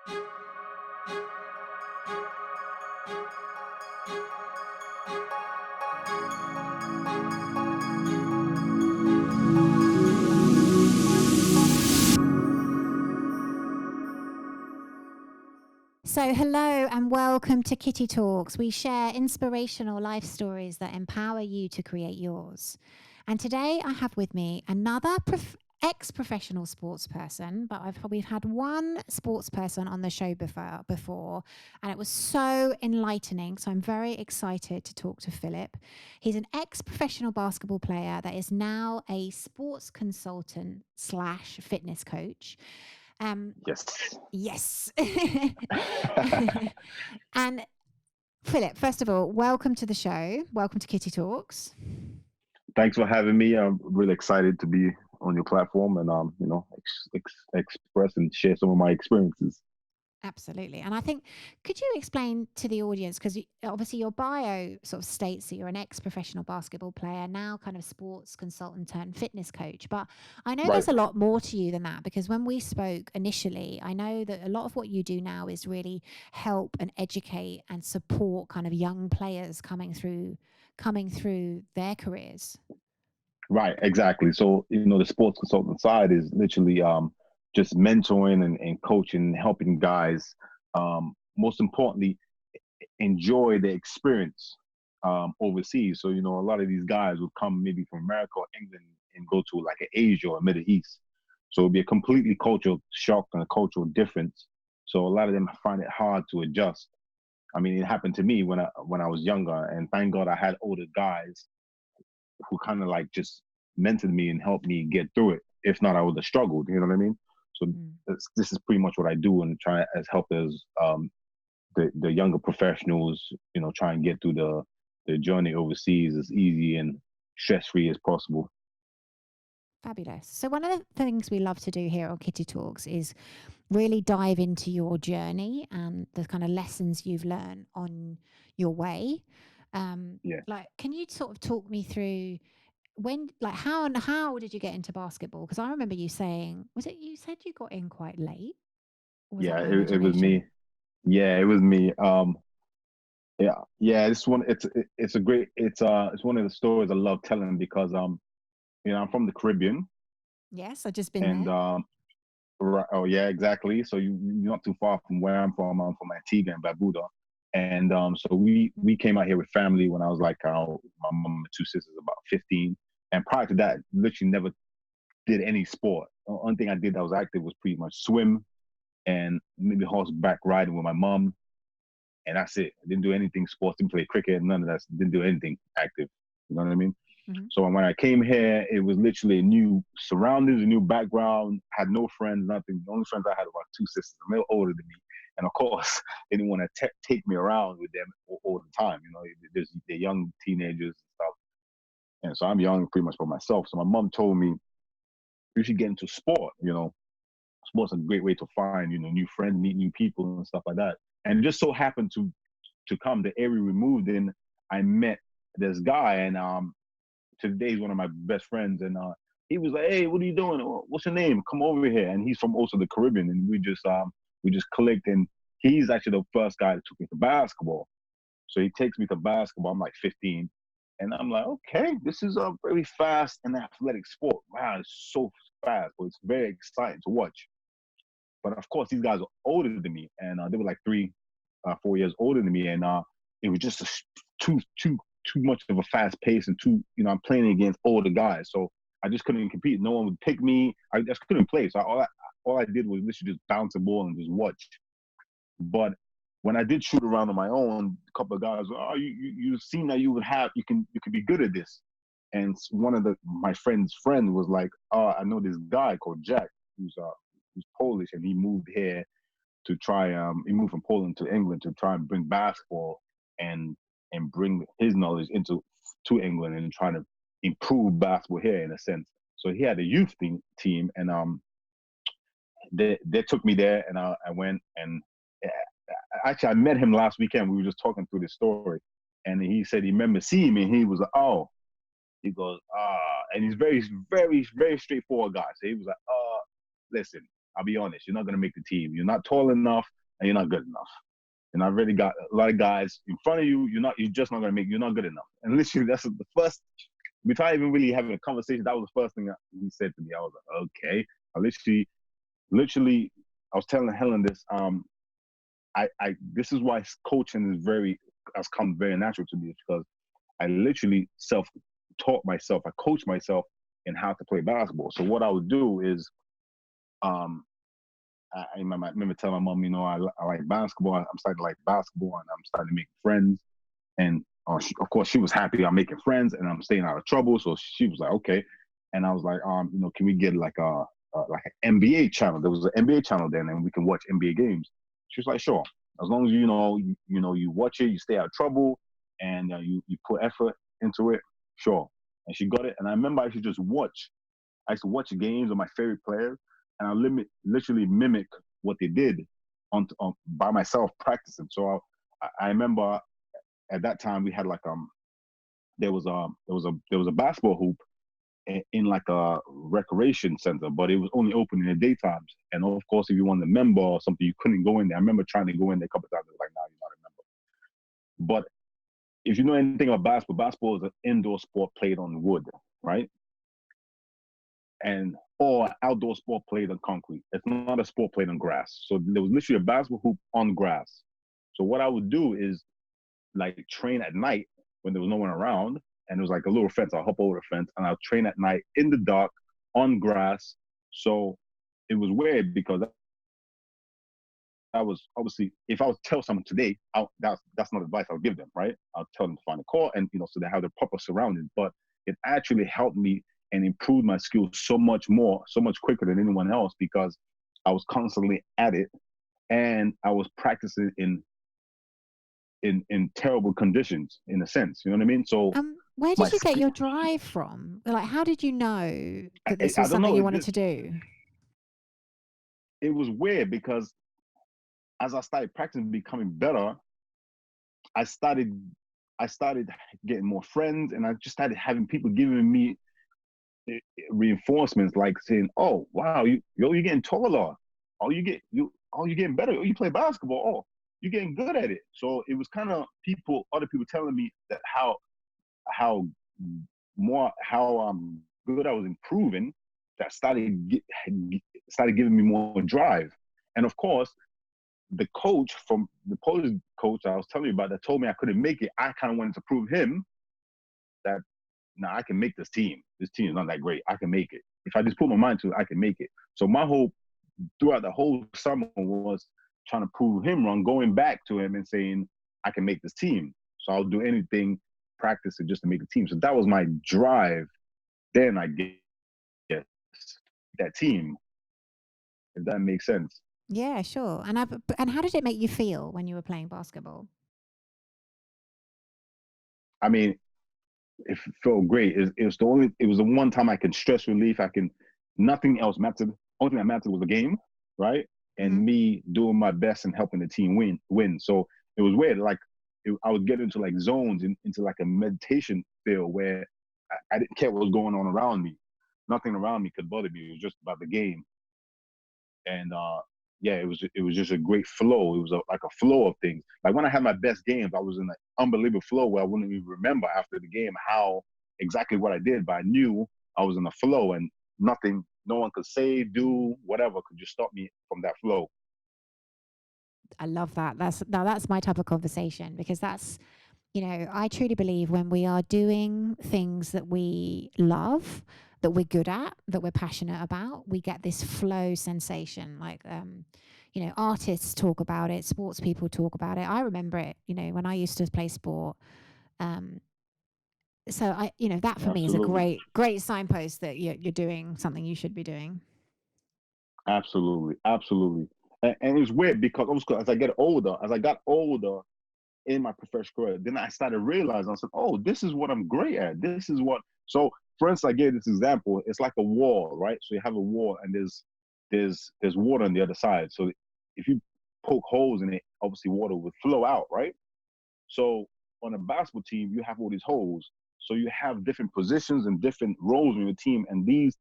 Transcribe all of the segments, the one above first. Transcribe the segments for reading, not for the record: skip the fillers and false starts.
So hello and welcome to Kitty Talks. We share inspirational life stories that empower you to create yours. And today I have with me another ex-professional sports person, but we've had one sports person on the show before, and it was so enlightening. So I'm very excited to talk to Philip. He's an ex-professional basketball player that is now a sports consultant / fitness coach. Yes. Yes. And Philip, first of all, welcome to the show. Welcome to Kitty Talks. Thanks for having me. I'm really excited to be on your platform and express and share some of my experiences. Absolutely. And I think, could you explain to the audience, because obviously your bio sort of states that you're an ex-professional basketball player, now kind of sports consultant turned fitness coach. But I know Right. there's a lot more to you than that, because when we spoke initially, I know that a lot of what you do now is really help and educate and support kind of young players coming through their careers. Right. Exactly. So, the sports consultant side is literally just mentoring and coaching, helping guys, most importantly, enjoy the experience overseas. So, a lot of these guys would come maybe from America or England and go to like Asia or Middle East. So it'd be a completely cultural shock and a cultural difference. So a lot of them find it hard to adjust. I mean, it happened to me when I was younger, and thank God I had older guys who kind of like just mentored me and helped me get through it. If not, I would have struggled. You know what I mean? So this is pretty much what I do, and try as help as the younger professionals, try and get through the journey overseas as easy and stress free as possible. Fabulous. So one of the things we love to do here on Kitty Talks is really dive into your journey and the kind of lessons you've learned on your way. Yeah. Like, can you sort of talk me through how did you get into basketball? Because I remember you saying, was it you said you got in quite late, or was that Yeah, my it was imagination? me. Yeah, it was me. Yeah. This one, it's a great, it's one of the stories I love telling because I'm from the Caribbean, Yes, I've just been and there. right, oh yeah, exactly. So you're not too far from where I'm from. I'm from Antigua and Barbuda, and so we came out here with family when I was like my mom and two sisters about 15, and prior to that, literally never did any sport. The only thing I did that was active was pretty much swim and maybe horseback riding with my mom, and that's it. I didn't do anything sports, didn't play cricket, none of that. Didn't do anything active. You know what I mean? Mm-hmm. So when I came here, it was literally a new surroundings, a new background. Had no friends, nothing. The only friends I had were two sisters, and they were older than me. And of course, they didn't want to take me around with them all the time. They're young teenagers and stuff. And so I'm young pretty much by myself. So my mom told me, you should get into sport. Sports is a great way to find, new friends, meet new people and stuff like that. And it just so happened to come the area we moved in, I met this guy, and today he's one of my best friends, and he was like, "Hey, what are you doing? What's your name? Come over here." And he's from also the Caribbean, and we just clicked. And he's actually the first guy that took me to basketball. So he takes me to basketball. I'm like 15, and I'm like, okay, this is a very fast and athletic sport. Wow, it's so fast, but it's very exciting to watch. But of course, these guys are older than me, and they were like 4 years older than me, and it was just too much of a fast pace, and I'm playing against older guys, so I just couldn't compete. No one would pick me. I just couldn't play. So all I did was literally just bounce the ball and just watch. But when I did shoot around on my own, a couple of guys, oh, you seem that you could be good at this. And one of my friend's friend was like, oh, I know this guy called Jack who's Polish, and he moved here to try. He moved from Poland to England to try and bring basketball and bring his knowledge to England and trying to improve basketball here in a sense. So he had a youth team, and they took me there, and I went, and actually I met him last weekend. We were just talking through this story, and he said he remember seeing me, and he was like, oh, he goes, and he's very, very, very straightforward guy. So he was like, listen, I'll be honest, you're not gonna make the team. You're not tall enough, and you're not good enough. And I really got a lot of guys in front of you. You're just not gonna make. You're not good enough. And literally, that's the first. Without even really having a conversation, that was the first thing that he said to me. I was like, okay. I literally, I was telling Helen this. This is why coaching has come very natural to me, because I literally self-taught myself. I coached myself in how to play basketball. So what I would do is, I remember telling my mom, I like basketball. I'm starting to like basketball, and I'm starting to make friends. And of course, she was happy I'm making friends and I'm staying out of trouble. So she was like, okay. And I was like, can we get like an NBA channel? There was an NBA channel then, and we can watch NBA games. She was like, sure. As long as you watch it, you stay out of trouble, and you put effort into it, sure. And she got it. And I remember I used to watch games of my favorite players, and I literally mimic what they did on by myself practicing. So I remember at that time we had like there was a basketball hoop in like a recreation center, but it was only open in the daytimes. And of course, if you wanted a member or something, you couldn't go in there. I remember trying to go in there a couple of times. It was like, no, you're not a member. But if you know anything about basketball is an indoor sport played on wood, right? Or outdoor sport played on concrete. It's not a sport played on grass. So there was literally a basketball hoop on grass. So what I would do is like train at night when there was no one around, and it was like a little fence. I'll hop over the fence and I'll train at night in the dark on grass. So it was weird because that was obviously, if I would tell someone today, that's not advice I'll give them, right? I'll tell them to find a court and so they have the proper surroundings. But it actually helped me and improved my skills so much quicker than anyone else, because I was constantly at it and I was practicing in terrible conditions, in a sense. You know what I mean? So where did you get your drive from? Like, how did you know that this was something you wanted to do? It was weird because as I started practicing, becoming better, I started getting more friends, and I just started having people giving me reinforcements, like saying, "Oh, wow, you're getting taller. Oh, you're getting better. Oh, you play basketball. Oh, you're getting good at it." So it was kind of other people telling me that how good I was improving, that started giving me more drive. And of course, the Polish coach I was telling you about that told me I couldn't make it, I kind of wanted to prove him that, no, I can make this team. This team is not that great. I can make it. If I just put my mind to it, I can make it. So my hope throughout the whole summer was trying to prove him wrong, going back to him and saying, I can make this team. So I'll do anything, practice it just to make the team. So that was my drive. Then I guess that team, if that makes sense. Yeah, sure. And how did it make you feel when you were playing basketball? I mean, it felt great. It was the one time I can stress relief. Nothing else mattered. Only thing that mattered was the game, right? And me doing my best and helping the team win. So it was weird. Like I would get into like zones, into like a meditation feel where I didn't care what was going on around me. Nothing around me could bother me. It was just about the game. And yeah, it was just a great flow. It was like a flow of things. Like when I had my best games, I was in an unbelievable flow where I wouldn't even remember after the game how exactly what I did, but I knew I was in a flow, and no one could say, do, whatever could just stop me from that flow. I love that. That's my type of conversation, because that's, I truly believe when we are doing things that we love, that we're good at, that we're passionate about, we get this flow sensation. Like, artists talk about it, sports people talk about it. I remember it, when I used to play sport. So that for me is a great signpost that you're doing something you should be doing. Absolutely. And it's weird because as I got older in my professional career, then I started realizing, I said, oh, this is what I'm great at. This is what, so for instance, I gave this example, it's like a wall, right? So you have a wall and there's water on the other side. So if you poke holes in it, obviously water would flow out, right? So on a basketball team, you have all these holes. So you have different positions and different roles in your team, and these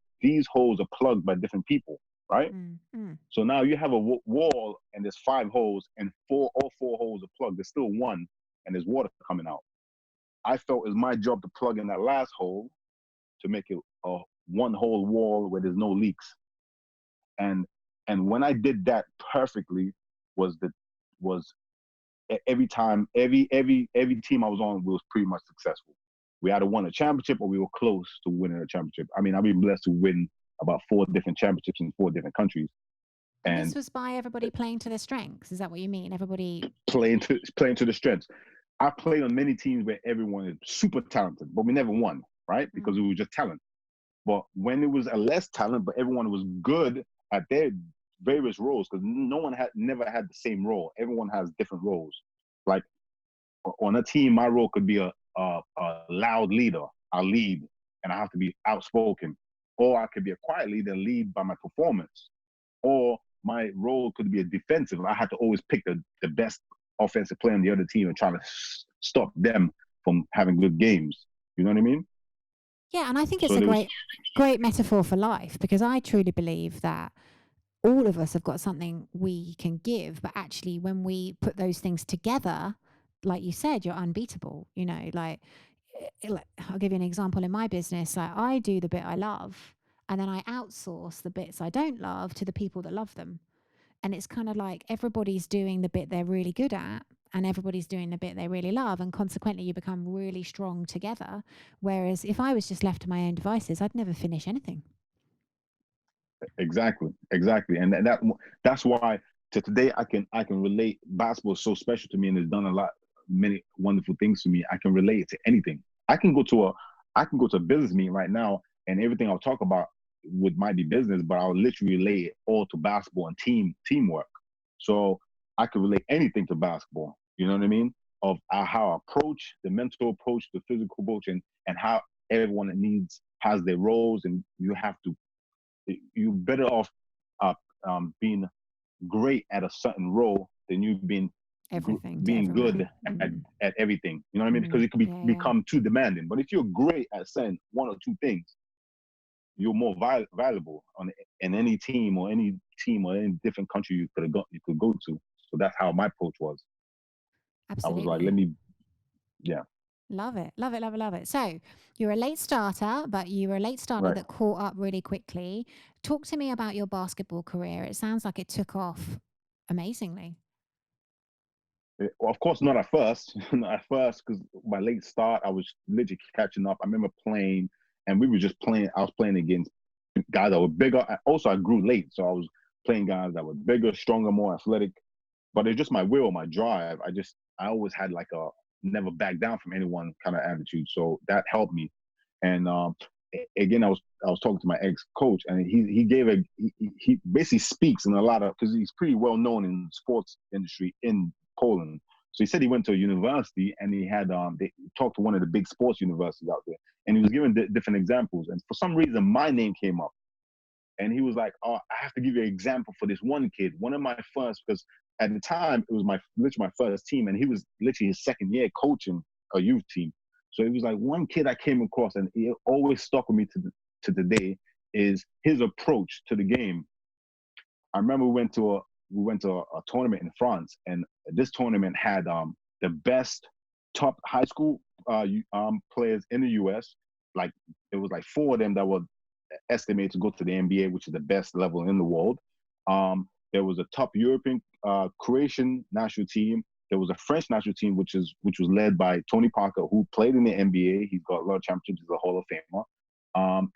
holes are plugged by different people. right? Mm, mm. So now you have a wall and there's 5 holes and all 4 holes are plugged. There's still one and there's water coming out. I felt it was my job to plug in that last hole to make it a 1 hole wall where there's no leaks. And when I did that perfectly, was the was every time every team I was on was pretty much successful. We either won a championship or we were close to winning a championship. I mean, I've been blessed to win about 4 different championships in 4 different countries, And this and was by everybody playing to their strengths. Is that what you mean? Everybody. playing to the strengths. I played on many teams where everyone is super talented, but we never won, right? Because it Mm. was just talent. But when it was a less talent, but everyone was good at their various roles, because no one had never had the same role. Everyone has different roles. Like on a team, my role could be a loud leader. I lead, and I have to be outspoken, or I could be a quiet leader and lead by my performance, or my role could be a defensive. I had to always pick the best offensive player on the other team and try to stop them from having good games. You know what I mean? Yeah, and I think it's So a there was great metaphor for life, because I truly believe that all of us have got something we can give, but actually when we put those things together, like you said, you're unbeatable. Like, I'll give you an example. In my business, like, I do the bit I love, and then I outsource the bits I don't love to the people that love them. And it's kind of like everybody's doing the bit they're really good at, and everybody's doing the bit they really love, and consequently you become really strong together. Whereas if I was just left to my own devices, I'd never finish anything. exactly, and that's why to today I can relate. Basketball is so special to me and has done many wonderful things to me. I can relate it to anything. I can go to a business meeting right now, and everything I'll talk about might be business, but I'll literally relate it all to basketball and teamwork. So I can relate anything to basketball. You know what I mean? Of how I approach the mental approach, the physical approach, and how everyone has their roles, and you're better off uh, being great at a certain role than you Everything to being good everyone. Mm, at everything. You know what I mean? Because mm, it could yeah, yeah. become too demanding. But if you're great at saying 1 or 2 things, you're more valuable in any team or any different country you could go to. So that's how my approach was. I was like, let Absolutely. me, yeah, Love it. Love it. Love it. Love it. So you're a late starter, but you were a late starter right. that caught up really quickly. Talk to me about your basketball career. It sounds like it took off amazingly. Well, of course, not at first. Not at first, because my late start, I was literally catching up. I remember playing, and we were just playing. I was playing against guys that were bigger. Also, I grew late, so I was playing guys that were bigger, stronger, more athletic. But it's just my will, my drive. I always had like a never back down from anyone kind of attitude. So that helped me. And again, I was talking to my ex coach, and he gave he basically speaks in a lot of, because he's pretty well known in the sports industry in Poland. So he said he went to a university and he had they talked to one of the big sports universities out there, and he was giving different examples. And for some reason, my name came up, and he was like, "Oh, I have to give you an example for this one kid, one of my first, because at the time it was literally my first team, and he was literally his second year coaching a youth team. So it was like one kid I came across, and it always stuck with me to today is his approach to the game. I remember we went to a tournament in France, and this tournament had the best top high school players in the U.S. Like it was like 4 of them that were estimated to go to the NBA, which is the best level in the world. There was a top European Croatian national team. There was a French national team, which was led by Tony Parker, who played in the NBA. He's got a lot of championships. He's a Hall of Famer.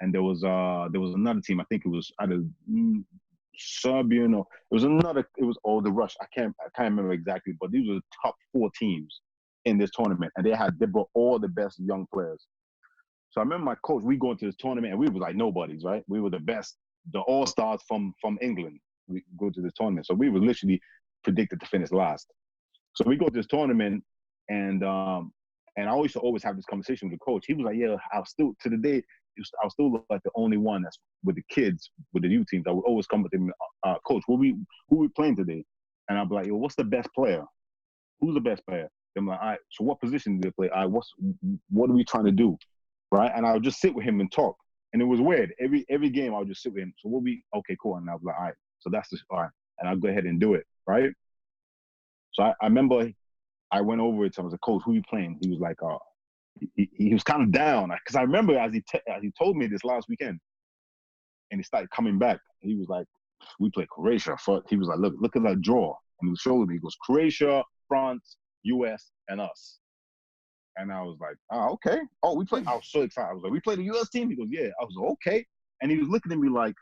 And there was another team. I think it was either Serbian, or it was another. It was the Rush. I can't remember exactly, but these were the top 4 teams in this tournament, and they brought all the best young players. So I remember my coach. We go into this tournament, and we were like nobodies, right? We were the best, the all stars from England. We go to this tournament, so we were literally predicted to finish last. So we go to this tournament, and I always have this conversation with the coach. He was like, "Yeah, I'll still to the day, I'll still look like the only one that's with the kids, with the youth teams. I would always come with him, Coach, who we playing today?" And I'll be like, "Yo, what's the best player? Who's the best player?" I'm like, "All right, so what position do they play? What are we trying to do?" Right? And I'll just sit with him and talk. And it was weird. Every game I would just sit with him. So we'll be okay, cool. And I was like, all right. So that's just all right. And I'll go ahead and do it, right? So I remember I went over it. So I was like, coach, who you playing? He was like, he was kind of down because I remember as he told me this last weekend, and he started coming back. He was like, we play Croatia. He was like, look at that draw. And he showed me. He goes, Croatia, France, US, and us. And I was like, oh, okay. Oh, we play. I was so excited. I was like, we play the US team? He goes, yeah. I was like, okay. And he was looking at me like,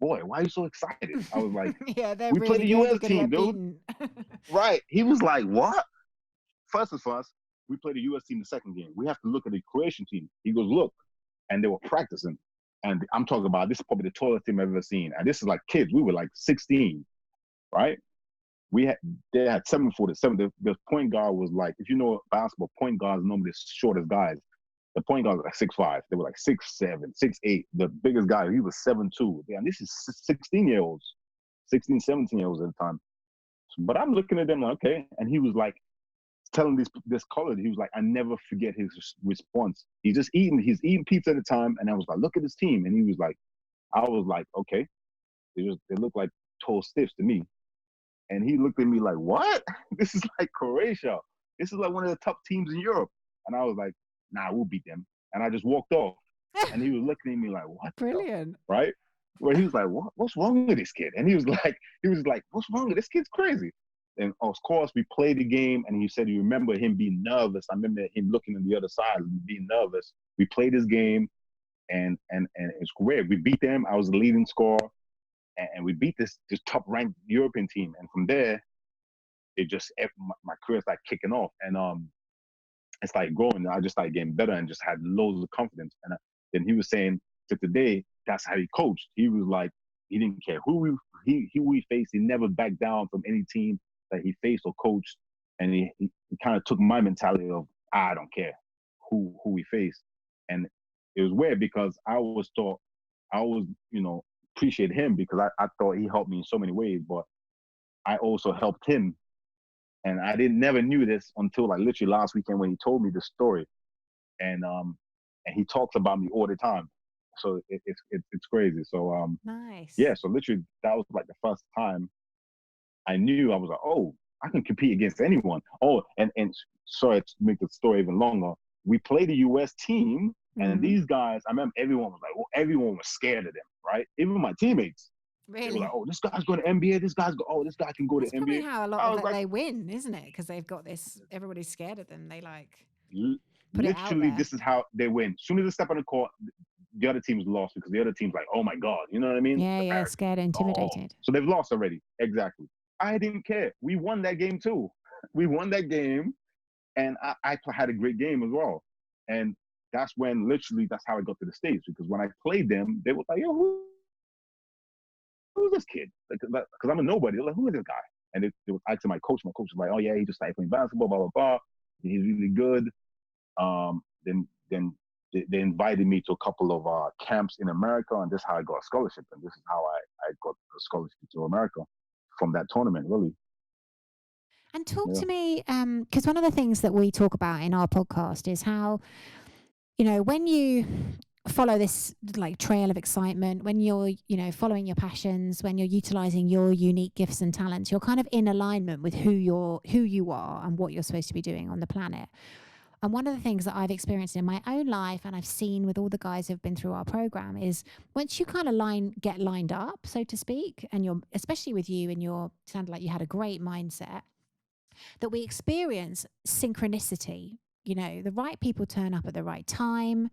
boy, why are you so excited? I was like, Yeah, they're we play really the good. You're US going to team, get dude. beaten. Right. He was like, what? First, we play the US team the second game. We have to look at the Croatian team. He goes, look. And they were practicing. And I'm talking about, this is probably the tallest team I've ever seen. And this is like kids. We were like 16, right? They had 7 footers. The point guard was like, if you know basketball, point guards normally the shortest guys. The point guard was like 6'5". They were like 6'7", 6'8". The biggest guy, he was 7'2". Yeah, and this is 16-year-olds, 16, 17-year-olds at the time. But I'm looking at them like, okay. And he was like telling this college, he was like, I never forget his response. He's eating pizza at the time. And I was like, look at this team. And he was like, I was like, okay. They look like tall stiffs to me. And he looked at me like, what? This is like Croatia. This is like one of the top teams in Europe. And I was like, nah, we'll beat them. And I just walked off. And he was looking at me like, what? Brilliant. Right? Well, he was like, what's wrong with this kid? And he was like, what's wrong with this kid's crazy? And of course, we played the game, and he said he remember him being nervous. I remember him looking on the other side and being nervous. We played this game, and it's great. We beat them. I was the leading scorer, and we beat this top-ranked European team. And from there, it just my career started kicking off, and it started growing. I just started getting better and just had loads of confidence. And then he was saying to today, that's how he coached. He was like, he didn't care who we faced. He never backed down from any team that he faced or coached. And he kind of took my mentality of, I don't care who we face. And it was weird because I always, appreciate him because I thought he helped me in so many ways, but I also helped him. And I never knew this until like literally last weekend when he told me the story. And he talks about me all the time. So it's crazy. So Nice. yeah, so literally that was like the first time I knew. I was like, oh, I can compete against anyone. Oh, and sorry to make the story even longer, we played the US team, and these guys, I remember everyone was like, everyone was scared of them, right? Even my teammates. They were like, Really? oh, this guy's going to NBA. This guy can go to That's probably NBA. how a lot I of was it like, they win, isn't it? Because they've got this, everybody's scared of them. They like put it out literally, there. this is how they win. As soon as they step on the court, the other team's lost because the other team's like, oh my God, you know what I mean? Yeah, scared, intimidated. So they've lost already. Exactly. I didn't care. We won that game too. We won that game, and I had a great game as well. And that's how I got to the States, because when I played them, they were like, yo, who's this kid? Because I'm a nobody. They're like, who is this guy? And they were asking my coach. My coach was like, oh yeah, he just started playing basketball, blah, blah, blah. He's really good. Then they invited me to a couple of camps in America, and this is how I got a scholarship. And this is how I got a scholarship to America from that tournament, really. And talk Yeah. to me, because one of the things that we talk about in our podcast is how, when you follow this like trail of excitement, when you're, following your passions, when you're utilizing your unique gifts and talents, you're kind of in alignment with who you are and what you're supposed to be doing on the planet. And one of the things that I've experienced in my own life, and I've seen with all the guys who've been through our program, is once you kind of get lined up, so to speak, and you're, especially with you, and you sounded like you had a great mindset, that we experience synchronicity. The right people turn up at the right time.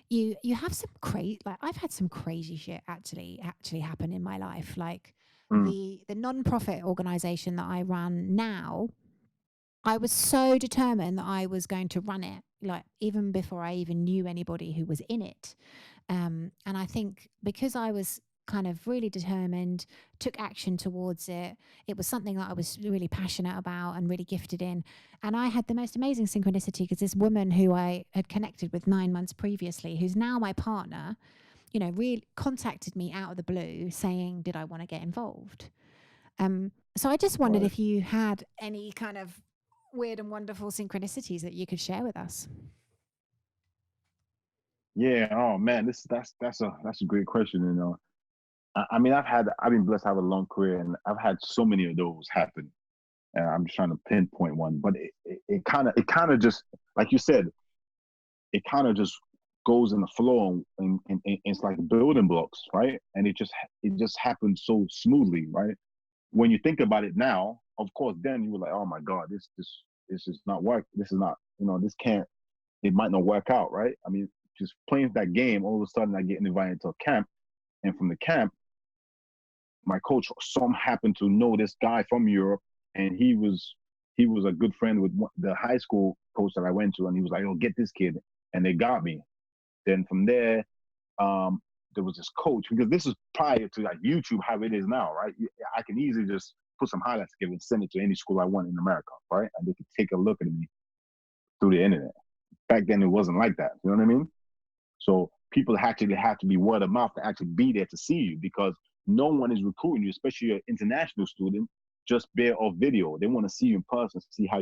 You have some I've had some crazy shit actually happen in my life. Like the non-profit organization that I run now, I was so determined that I was going to run it, like even before I even knew anybody who was in it. And I think because I was kind of really determined, took action towards it, it was something that I was really passionate about and really gifted in. And I had the most amazing synchronicity because this woman who I had connected with 9 months previously, who's now my partner, really contacted me out of the blue saying, did I want to get involved? So I just wondered if you had any kind of weird and wonderful synchronicities that you could share with us. Yeah. Oh man, that's a great question. I mean, I've been blessed to have a long career, and I've had so many of those happen. And I'm just trying to pinpoint one, but it kind of just like you said, it kind of just goes in the flow, and it's like building blocks, right? And it just happens so smoothly, right? When you think about it now, of course, then you were like, oh my god, this is not work. This is not, this can't. It might not work out, right? I mean, just playing that game, all of a sudden I get invited to a camp, and from the camp, my coach some happened to know this guy from Europe, and he was a good friend with the high school coach that I went to, and he was like, "Oh, get this kid," and they got me. Then from there, um, there was this coach, because this is prior to like YouTube how it is now, right? I can easily just put some highlights together and send it to any school I want in America, right? And they could take a look at me through the internet. Back then, it wasn't like that. You know what I mean? So people actually have to be word of mouth to actually be there to see you, because no one is recruiting you, especially an international student, just bare off video. They want to see you in person, see how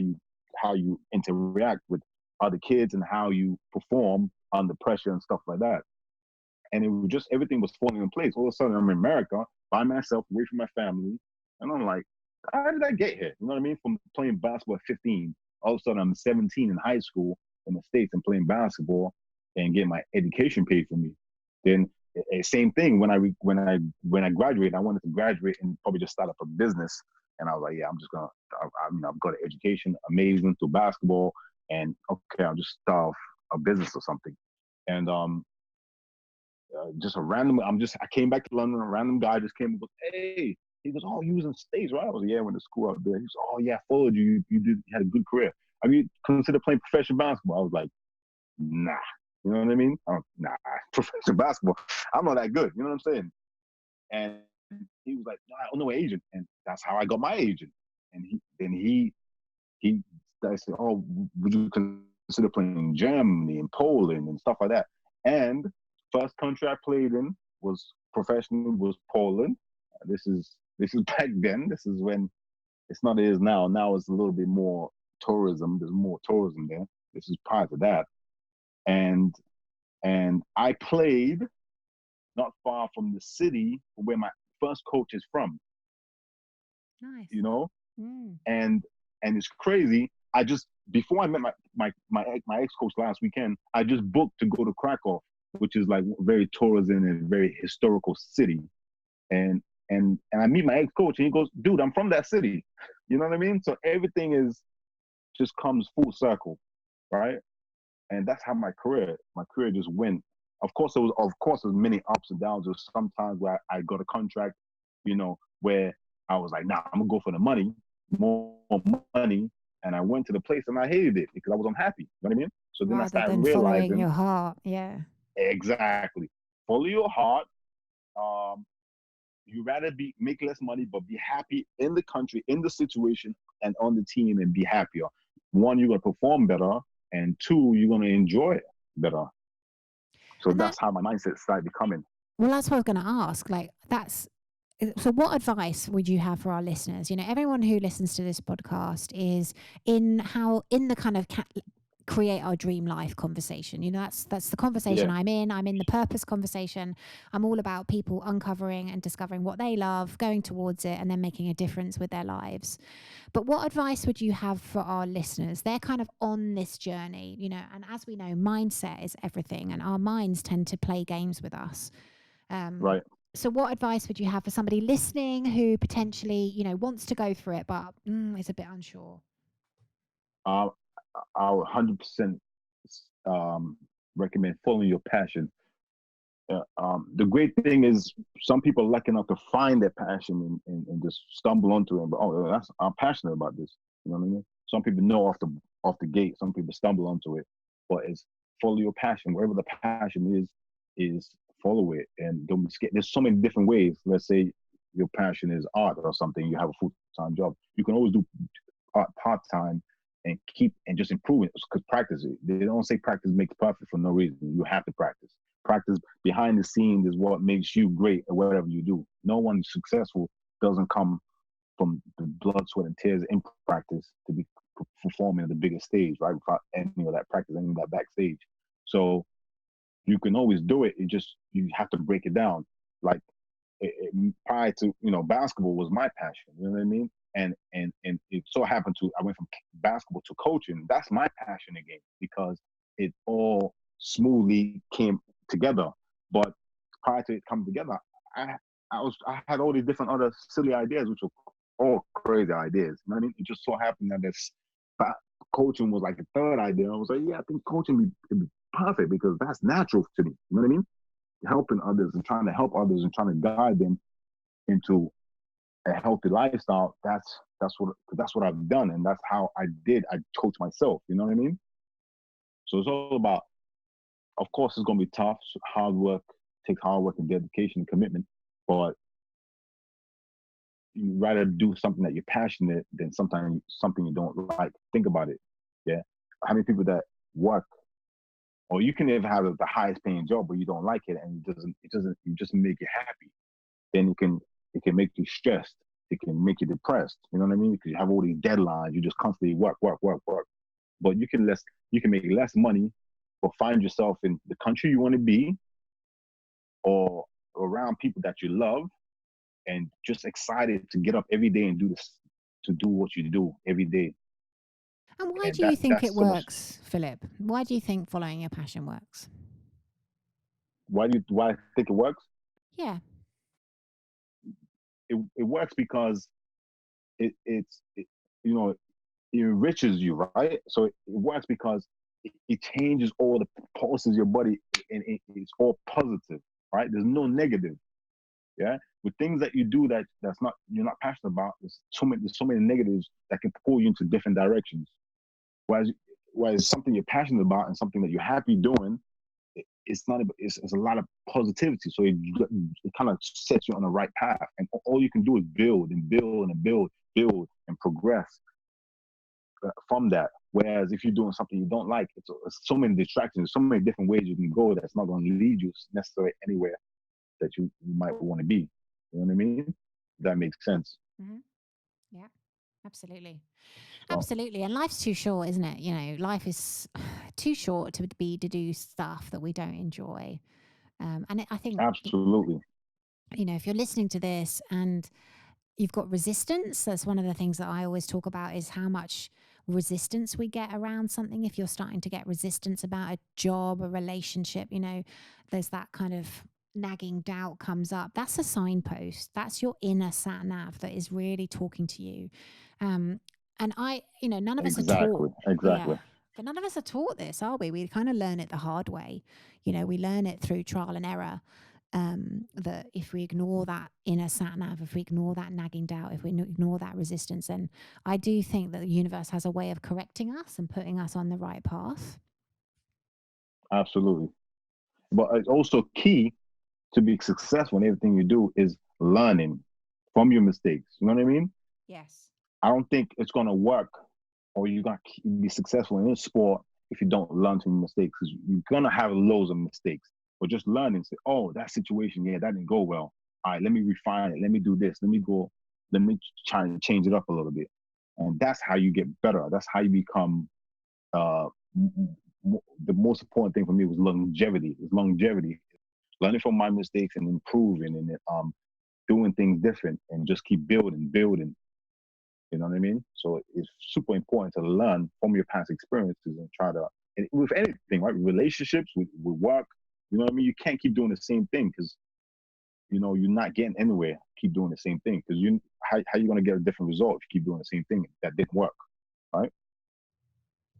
you interact with other kids and how you perform under pressure and stuff like that. And it was just everything was falling in place. All of a sudden, I'm in America by myself, away from my family, and I'm like, how did I get here? You know what I mean? From playing basketball at 15, all of a sudden I'm 17 in high school in the States and playing basketball and getting my education paid for me. Then same thing when I graduated, I wanted to graduate and probably just start up a business. And I was like, yeah, I'm just gonna, I've got an education, amazing through basketball, and okay, I'll just start a business or something. And just a random. I came back to London. A random guy just came and goes, "Hey," he goes, "Oh, you was in States, right?" I was like, "Yeah, I went to school out there." He goes, "Oh yeah, I followed you. You had a good career. Have you considered playing professional basketball?" I was like, "Nah." You know what I mean? Nah, professional basketball. I'm not that good. You know what I'm saying? And he was like, "No, I don't know an agent," and that's how I got my agent. And he I said, "Oh, would you consider playing in Germany and Poland and stuff like that?" And first country I played in was professional was Poland. This is back then. This is when it's not it is now. Now it's a little bit more tourism. There's more tourism there. This is prior to that, and I played not far from the city where my first coach is from. Nice. You know, Mm. and it's crazy. I just before I met my ex coach last weekend, I just booked to go to Krakow, which is like very tourism and very historical city. And and I meet my ex coach, and he goes, "Dude, I'm from that city." You know what I mean? So everything is just comes full circle, right? And that's how my career just went. Of course there was many ups and downs. There's sometimes where I got a contract, where I was like, nah, I'm gonna go for the money, more money. And I went to the place and I hated it because I was unhappy. You know what I mean? So then I Rather started than following realizing your heart. Yeah. exactly. Follow your heart. Um, you rather be make less money, but be happy in the country, in the situation, and on the team, and be happier. One, you're gonna perform better, and two, you're gonna enjoy it better. So And that, that's how my mindset started becoming. well, that's what I was going to ask. Like, that's so. What advice would you have for our listeners? Everyone who listens to this podcast is in the kind of create our dream life conversation. That's the conversation Yeah, I'm in. I'm in the purpose conversation. I'm all about people uncovering and discovering what they love, going towards it, and then making a difference with their lives. But what advice would you have for our listeners? They're kind of on this journey, and as we know, mindset is everything, and our minds tend to play games with us. Um, right. so, what advice would you have for somebody listening who potentially, wants to go through it, but is a bit unsure? Uh, I would 100% um, recommend following your passion. The great thing is some people are lucky enough to find their passion and just stumble onto it. But I'm passionate about this. You know what I mean? Some people know off the gate. Some people stumble onto it. But it's follow your passion. Wherever the passion is follow it and don't be scared. There's so many different ways. Let's say your passion is art or something. You have a full-time job. You can always do art part-time and keep and just improve it because practice it. They don't say practice makes perfect for no reason. You have to practice. Practice behind the scenes is what makes you great at whatever you do. No one successful doesn't come from the blood, sweat, and tears in practice to be performing at the biggest stage, right? Without any of that practice, any of that backstage. So You can always do it. You have to break it down. Like prior to basketball was my passion. You know what I mean? And it so happened to I went from basketball to coaching. That's my passion again because it all smoothly came together. But prior to it coming together, I I had all these different other silly ideas, which were all crazy ideas. You know what I mean? It just so happened that this coaching was like a third idea. I was like, yeah, I think coaching would be perfect because that's natural to me. You know what I mean? Helping others and trying to help others and trying to guide them into a healthy lifestyle. That's what I've done, and that's how I did. I coach myself. You know what I mean? So it's all about. Of course, it's gonna be tough. Hard work takes hard work and dedication and commitment, but you rather do something that you're passionate than something you don't like. Think about it. Yeah, how many people that work, or you can even have the highest paying job, but you don't like it, and it just make you happy. Then it can make you stressed. It can make you depressed. You know what I mean? Because you have all these deadlines. You just constantly work, work, work, work. But you can make less money, but find yourself in the country you want to be, or around people that you love, and just excited to get up every day and to do what you do every day. And why And do you think that's it so much. works, Philip? Why do you think following your passion works? Why I think it works? Yeah. It works because it it enriches you, right? So it works because it changes all the pulses of your body, and it's all positive, right? There's no negative. Yeah, with things that you do that's not you're not passionate about, there's so many negatives that can pull you into different directions. Whereas something you're passionate about and something that you're happy doing, it's not it's a lot of positivity. So it kind of sets you on the right path, and all you can do is build and build and build and progress from that. Whereas if you're doing something you don't like, it's so many distractions, so many different ways you can go that's not going to lead you necessarily anywhere that you might want to be. You know what I mean? That makes sense. Hmm. Yeah. Absolutely. So Absolutely. And life's too short, isn't it? Life is too short to do stuff that we don't enjoy. I think, absolutely, if you're listening to this and you've got resistance, that's one of the things that I always talk about is how much resistance we get around something. If you're starting to get resistance about a job, a relationship, there's that kind of nagging doubt comes up. That's a signpost. That's your inner sat nav that is really talking to you. Um, and none of us are taught. exactly, Yeah. exactly. But none of us are taught this, are we? We kind of learn it the hard way. We learn it through trial and error. That if we ignore that inner sat nav, if we ignore that nagging doubt, if we ignore that resistance, then I do think that the universe has a way of correcting us and putting us on the right path. Absolutely. But it's also key to be successful in everything you do is learning from your mistakes. You know what I mean? Yes. I don't think it's gonna work, or you're gonna be successful in this sport if you don't learn from your mistakes. Because you're gonna have loads of mistakes. But just learning, say, oh, that situation, yeah, that didn't go well. All right, let me refine it. Let me do this. Let me try and change it up a little bit. And that's how you get better. That's how you become. Uh, the most important thing for me was longevity. Is longevity, learning from my mistakes and improving and doing things different and just keep building. You know what I mean? So it's super important to learn from your past experiences and try to, and with anything, right? Relationships, with work, you know what I mean? You can't keep doing the same thing because, you're not getting anywhere. Keep doing the same thing because how you going to get a different result if you keep doing the same thing that didn't work, right?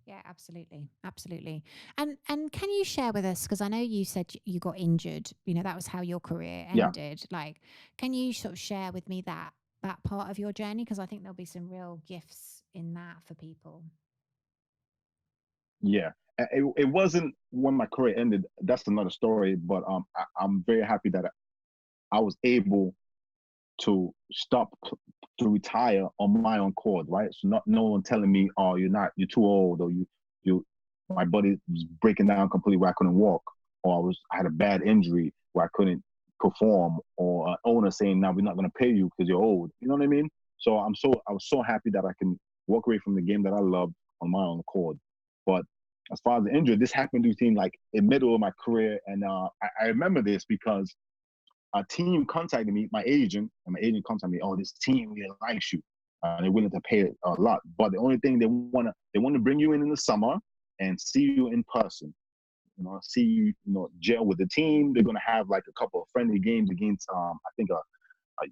Yeah, absolutely. Absolutely. And can you share with us, because I know you said you got injured, that was how your career Yeah, ended. Like, can you sort of share with me that part of your journey? Because I think there'll be some real gifts in that for people. yeah. It wasn't when my career ended. That's another story. But I'm very happy that I was able to to retire on my own cord, right? So not no one telling me, oh, you're too old, or my body was breaking down completely where I couldn't walk, or I had a bad injury where I couldn't perform, or an owner saying, now we're not going to pay you because you're old. You know what I mean? So I was so happy that I can walk away from the game that I loved on my own accord. But as far as the injury, this happened to team like in middle of my career, and I remember this because a team contacted me, my agent, and my agent contacted me. Oh, this team really likes you. They're willing to pay a lot, but the only thing they want to bring you in the summer and see you in person. See you, gel with the team. They're gonna have like a couple of friendly games against, I think, like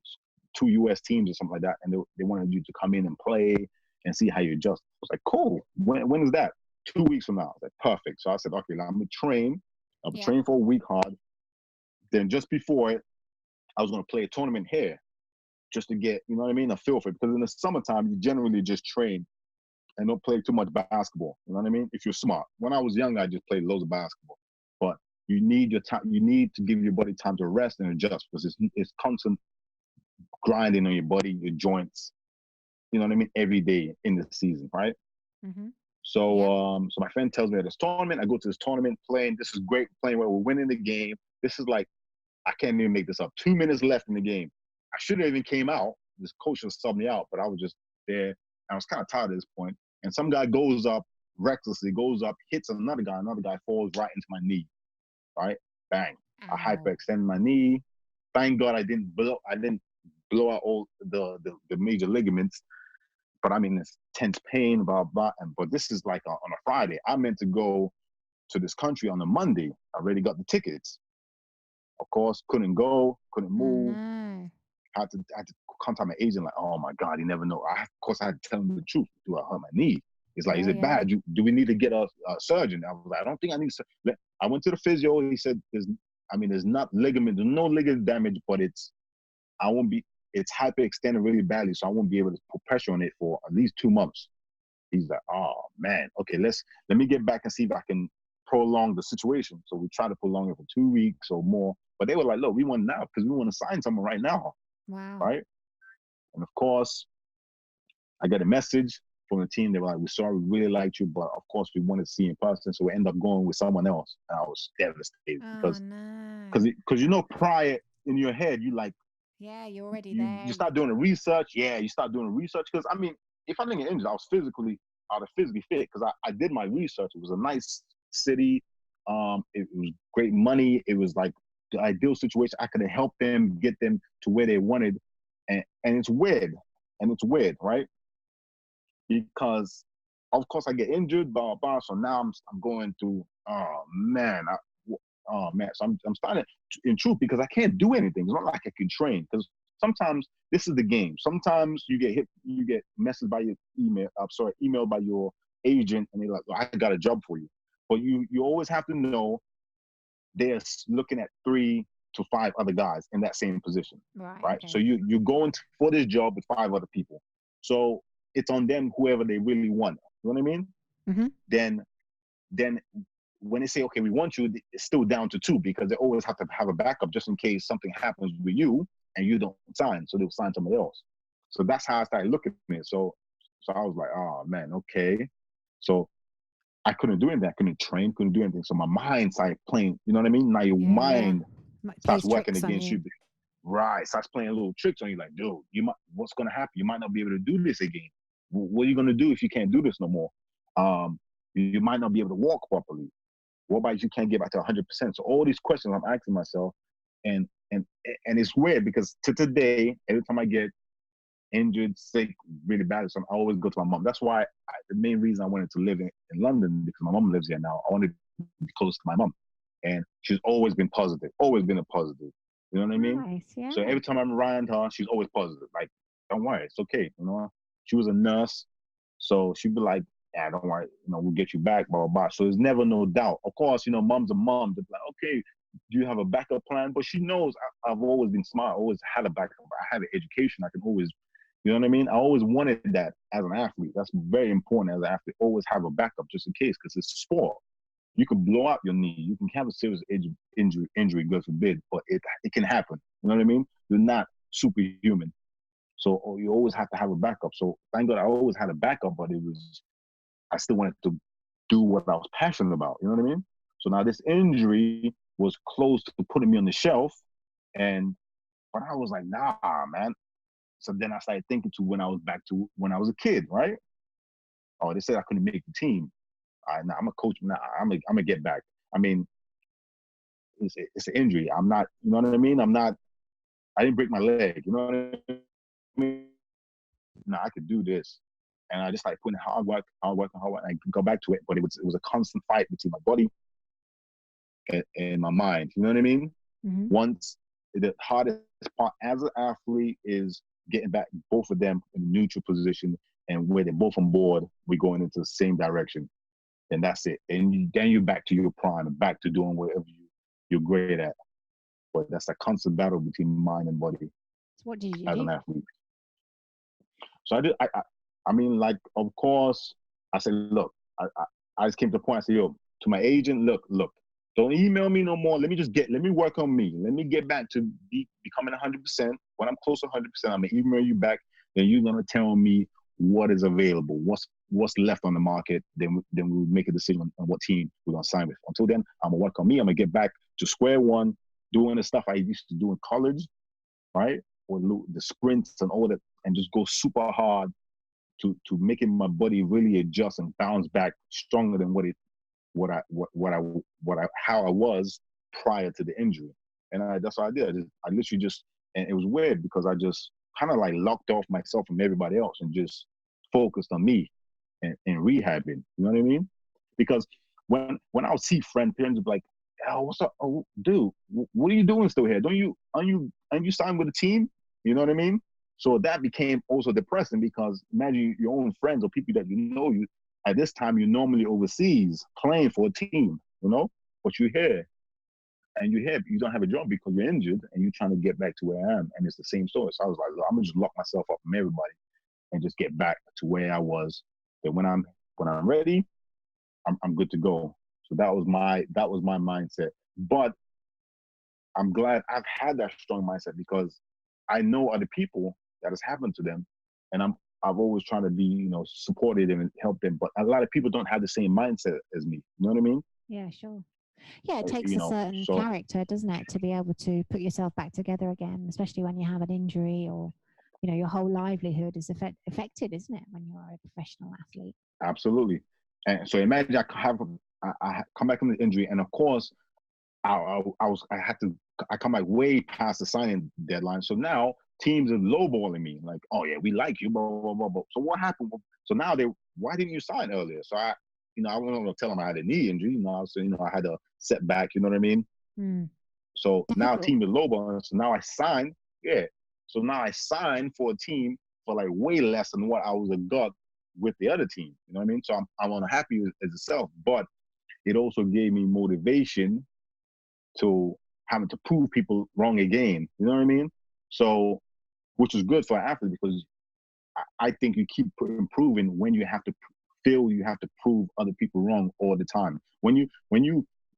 two U.S. teams or something like that, and they wanted you to come in and play and see how you adjust. I was like, cool. When is that? 2 weeks from now. I was like, perfect. So I said, okay, I'm gonna train. I'll Yeah. train for a week hard. Then just before it, I was gonna play a tournament here, just to get, a feel for it. Because in the summertime, you generally just train and don't play too much basketball. You know what I mean? If you're smart. When I was young, I just played loads of basketball. But you need your time. You need to give your body time to rest and adjust, because it's constant grinding on your body, your joints. You know what I mean? Every day in the season, right? Mm-hmm. So, Yep. so my friend tells me at this tournament, I go to this tournament playing. This is great playing where we're winning the game. This is like, I can't even make this up. 2 minutes left in the game. I should have even came out. This coach just subbed me out, but I was just there. I was kind of tired at this point. And some guy goes up recklessly, goes up, hits another guy. Another guy falls right into my knee. Right? Bang. I Ow. hyperextend my knee. Thank God I didn't blow out all the major ligaments. But I'm in this tense pain, blah, blah. But this is like on a Friday. I meant to go to this country on a Monday. I already got the tickets. Of course, couldn't go, couldn't Oh move. no. I had to contact my agent, like, oh my God, you never know. Of course, I had to tell him the truth. Do I hurt my knee? He's like, is Yeah, it yeah. bad? Do we need to get a surgeon? I was like, I don't think I need to. I went to the physio. He said, there's not ligament, there's no ligament damage, but I won't be, it's hyperextended really badly, so I won't be able to put pressure on it for at least 2 months. He's like, oh man, okay, let me get back and see if I can prolong the situation. So we try to prolong it for 2 weeks or more. But they were like, look, we want now because we want to sign someone right now, Wow. right? And of course, I got a message from the team. They were like, we're sorry, we really liked you, but of course we wanted to see you in person. So we end up going with someone else. And I was devastated Oh because no. because prior in your head, you like Yeah, you're already you there. start doing the research. Yeah, you start doing the research because I mean, if I didn't get injured, I was physically fit because I did my research. It was a nice city. It was great money. It was like the ideal situation. I could have helped them get them to where they wanted, and it's weird, right? Because of course I get injured, blah blah. So now I'm going through. Oh man. So I'm starting in truth because I can't do anything. It's not like I can train because sometimes this is the game. Sometimes you get messaged by your emailed by your agent, and they're like, "I got a job for you." But you always have to know they're looking at 3 to 5 other guys in that same position, Right, right? So okay. you're going for this job with 5 other people. So it's on them, whoever they really want. You know what I mean? Mm-hmm. Then when they say, okay, we want you, it's still down to 2 because they always have to have a backup just in case something happens with you and you don't sign. So they'll sign somebody else. So that's how I started looking at it. So I was like, oh man, okay. So I couldn't do anything. I couldn't train, couldn't do anything. So my mind started playing, you know what I mean? Now your Yeah, yeah. mind starts Plays working tricks on against you. you. Right. Starts playing little tricks on you like, dude, what's going to happen? You might not be able to do this again. What are you going to do if you can't do this no more? You might not be able to walk properly. What about you can't get back to 100%? So all these questions I'm asking myself, and and and it's weird because to today, every time I get injured, sick, really bad, so I always go to my mom. That's why the main reason I wanted to live in London because my mom lives here now. I wanted to be close to my mom, and she's always been positive, always been a positive. You know what I mean? Nice, So yeah. every time I'm around her, she's always positive. Like, don't worry, it's okay. She was a nurse, so she'd be like, yeah, don't worry, we'll get you back, blah, blah, blah. So there's never no doubt. Of course, mom's a mom. They're like, okay, do you have a backup plan? But she knows I've always been smart, always had a backup. I have an education. I can always, you know what I mean? I always wanted that as an athlete. That's very important as an athlete. Always have a backup just in case, because it's sport. You can blow out your knee. You can have a serious injury, God forbid, but it can happen. You know what I mean? You're not superhuman. So you always have to have a backup. So thank God I always had a backup, but I still wanted to do what I was passionate about. You know what I mean? So now this injury was close to putting me on the shelf, but I was like, nah, man. So then I started thinking to when I was back to when I was a kid, right? Oh, they said I couldn't make the team. nah, I'm a coach. Nah, I'm gonna get back. I mean, it's an injury. I'm not. You know what I mean? I'm not. I didn't break my leg. You know what I mean? Nah, I could do this. And I just like putting hard work, and I could go back to it. But it was a constant fight between my body and my mind. You know what I mean? Mm-hmm. Once the hardest part as an athlete is getting back both of them in a neutral position and where they're both on board, we're going into the same direction. And that's it. And then you're back to your prime and back to doing whatever you're great at. But that's a constant battle between mind and body So what did you as an do? athlete. So I mean, like, of course, I said, look, I just came to the point. I said, yo, to my agent, look, don't email me no more. Let me work on me. Let me get back to becoming 100%. When I'm close to 100%, I'm gonna email you back. Then you're gonna tell me what is available, what's left on the market. Then we'll make a decision on what team we're gonna sign with. Until then, I'm gonna work on me. I'm gonna get back to square one, doing the stuff I used to do in college, right? Or the sprints and all that, and just go super hard to making my body really adjust and bounce back stronger than how I was prior to the injury. And that's what I did. I literally just, and it was weird because I just kind of like locked off myself from everybody else and just focused on me and rehabbing. You know what I mean? Because when I would see friends like, oh, what's up? Oh, dude, what are you doing still here? Aren't you signed with a team? You know what I mean? So that became also depressing because imagine your own friends or people that you at this time you're normally overseas playing for a team, but you're here and you don't have a job because you're injured and you're trying to get back to where I am. And it's the same story. So I was like, look, I'm gonna just lock myself up from everybody and just get back to where I was. That when I'm ready, I'm good to go. So that was my mindset. But I'm glad I've had that strong mindset because I know other people that has happened to them, and I've always tried to be, supportive and help them. But a lot of people don't have the same mindset as me. You know what I mean? Yeah, sure. Yeah, it takes a certain So character, doesn't it, to be able to put yourself back together again, especially when you have an injury or, your whole livelihood is affected, isn't it, when you're a professional athlete? absolutely. And so imagine I come back from the injury, and of course I come like way past the signing deadline. So now teams are lowballing me, like, oh yeah, we like you, blah blah blah blah. So what happened? So now why didn't you sign earlier? So I wasn't gonna tell them I had a knee injury. So I had a setback. You know what I mean? Mm. So now Difficult. team is lowballing. So now I signed. Yeah. So now I signed for a team for like way less than what I was got with the other team. You know what I mean? So I'm unhappy as itself, but it also gave me motivation to having to prove people wrong again. You know what I mean? So, which is good for an athlete because I think you keep improving when you have to feel you have to prove other people wrong all the time.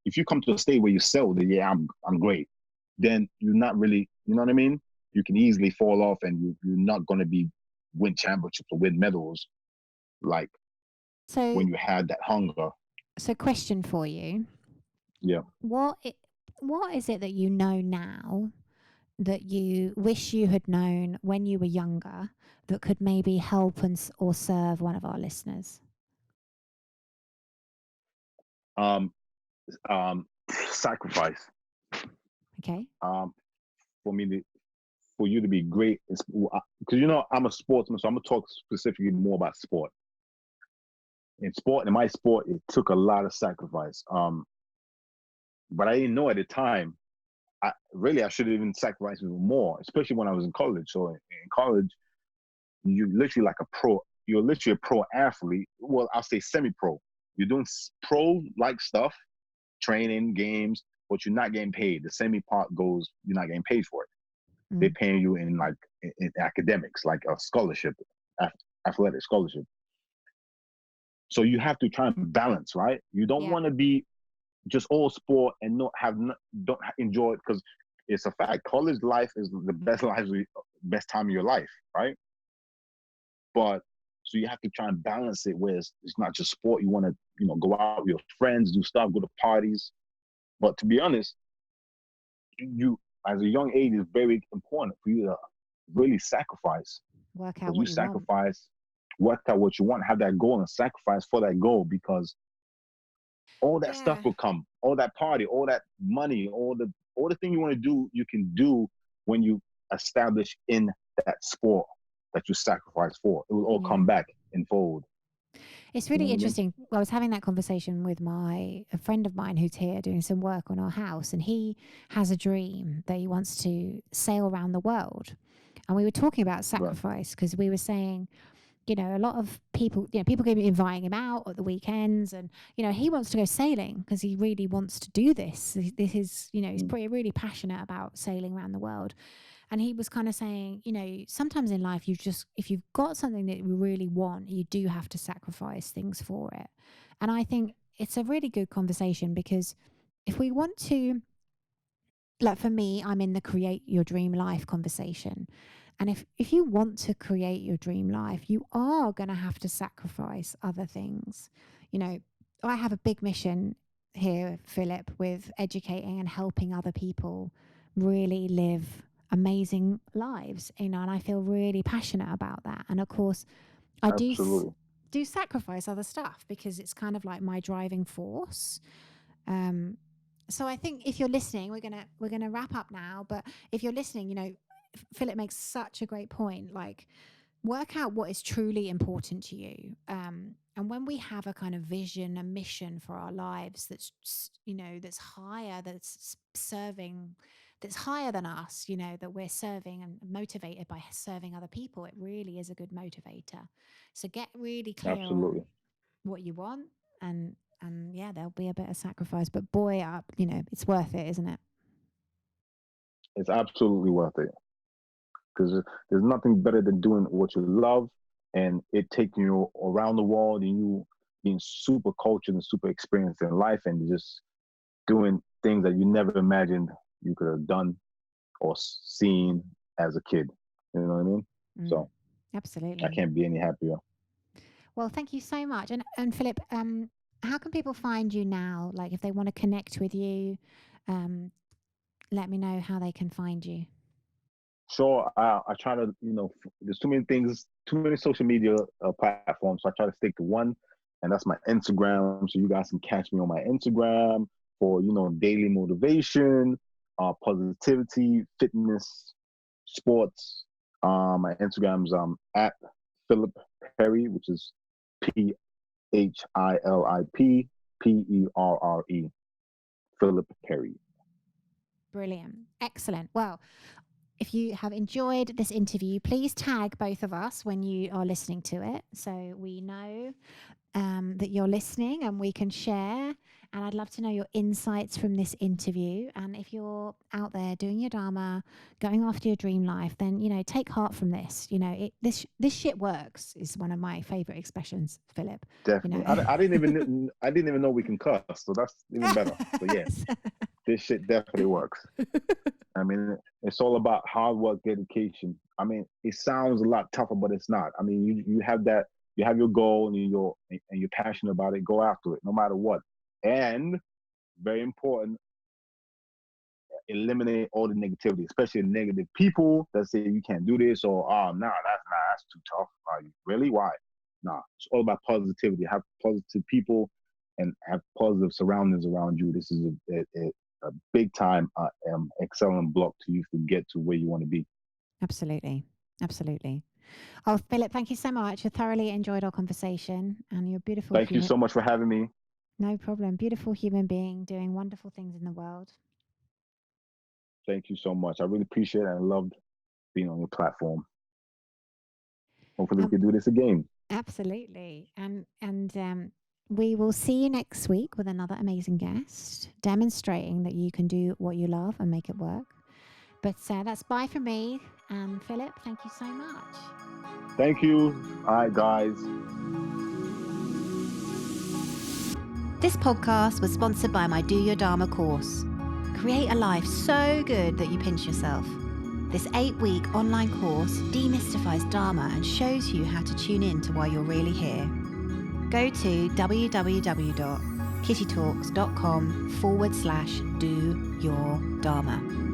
If you come to a state where you sell that, yeah, I'm great, then you're not really, you know what I mean? You can easily fall off and you're not going to be win championships or win medals like So, when you had that hunger. question for you. Yeah. What is it that you know now that you wish you had known when you were younger that could maybe help or serve one of our listeners? Um, Sacrifice. Okay. For me for you to be great because I'm a sportsman, so I'm gonna talk specifically more about sport. In my sport, it took a lot of sacrifice. But I didn't know at the time. I should have even sacrificed even more, especially when I was in college. So in college, you're literally like a pro. You're literally a pro athlete. Well, I'll say semi-pro. You're doing pro like stuff, training, games, but you're not getting paid. The semi part goes, you're not getting paid for it. They're Mm. paying you in like in academics, like a scholarship, athletic scholarship. So you have to try and balance, right? You don't Yeah. want to be just all sport and don't enjoy it because it's a fact. College life is the best time of your life, right? But so you have to try and balance it where it's not just sport. You want to go out with your friends, do stuff, go to parties. But to be honest, you as a young age is very important for you to really sacrifice Work out because you what you want. sacrifice, work out what you want, have that goal and sacrifice for that goal because all that stuff Yeah. will come, all that party, all that money, all the thing you want to do, you can do when you establish in that sport that you sacrifice for. It will all Yeah. come back in fold. It's You know really what I mean? interesting. I was having that conversation with a friend of mine who's here doing some work on our house, and he has a dream that he wants to sail around the world. And we were talking about Right. sacrifice because we were saying, a lot of people, people keep inviting him out at the weekends, and he wants to go sailing because he really wants to do this. This is, he's Mm. pretty really passionate about sailing around the world. And he was kind of saying, sometimes in life, if you've got something that you really want, you do have to sacrifice things for it. And I think it's a really good conversation because if we want to, like for me, I'm in the create your dream life conversation. And if you want to create your dream life, you are going to have to sacrifice other things. I have a big mission here, Philip, with educating and helping other people really live amazing lives, and I feel really passionate about that. And of course, I Absolutely. do sacrifice other stuff because it's kind of like my driving force. So I think if you're listening, we're gonna wrap up now. But if you're listening, Philip makes such a great point. Like, work out what is truly important to you. And when we have a kind of vision, a mission for our lives that's higher, that's serving, that's higher than us, that we're serving and motivated by serving other people, it really is a good motivator. So get really clear on Absolutely. what you want, and yeah, there'll be a bit of sacrifice, but boy, it's worth it, isn't it? It's absolutely worth it because there's nothing better than doing what you love and it taking you around the world and you being super cultured and super experienced in life and just doing things that you never imagined you could have done or seen as a kid. You know what I mean? So I Absolutely. can't be any happier. Well, thank you so much. And Philip, how can people find you now? Like, if they want to connect with you, um, let me know how they can find you. Sure, I try to, there's too many things, too many social media platforms. So I try to stick to one, and that's my Instagram. So you guys can catch me on my Instagram for, daily motivation, positivity, fitness, sports. My Instagram's at Philip Perre, which is PHILIP Philip Perre. Brilliant. Excellent. Well, if you have enjoyed this interview, please tag both of us when you are listening to it so we know that you're listening and we can share. And I'd love to know your insights from this interview. And if you're out there doing your Dharma, going after your dream life, then, take heart from this. This shit works is one of my favorite expressions, Philip. Definitely. I didn't even know we can cuss, so that's even better. So yeah, this shit definitely works. I mean, it's all about hard work, dedication. I mean, it sounds a lot tougher, but it's not. I mean, you have that, you have your goal and you're passionate about it. Go after it, no matter what. And very important, eliminate all the negativity, especially negative people that say you can't do this or that's too tough. Really? Why? Nah, it's all about positivity. Have positive people and have positive surroundings around you. This is a big time excellent block to you to get to where you want to be. Absolutely. Absolutely. Oh, Philip, thank you so much. I thoroughly enjoyed our conversation, and you're a beautiful Thank you human. so much for having me. No problem. Beautiful human being doing wonderful things in the world. Thank you so much. I really appreciate it and loved being on your platform. Hopefully we can do this again. Absolutely. And we will see you next week with another amazing guest demonstrating that you can do what you love and make it work. But that's bye from me. And Philip, thank you so much. Thank you. All right, guys. This podcast was sponsored by my Do Your Dharma course. Create a life so good that you pinch yourself. This 8-week online course demystifies Dharma and shows you how to tune in to why you're really here. Go to www.kittytalks.com/do your Dharma.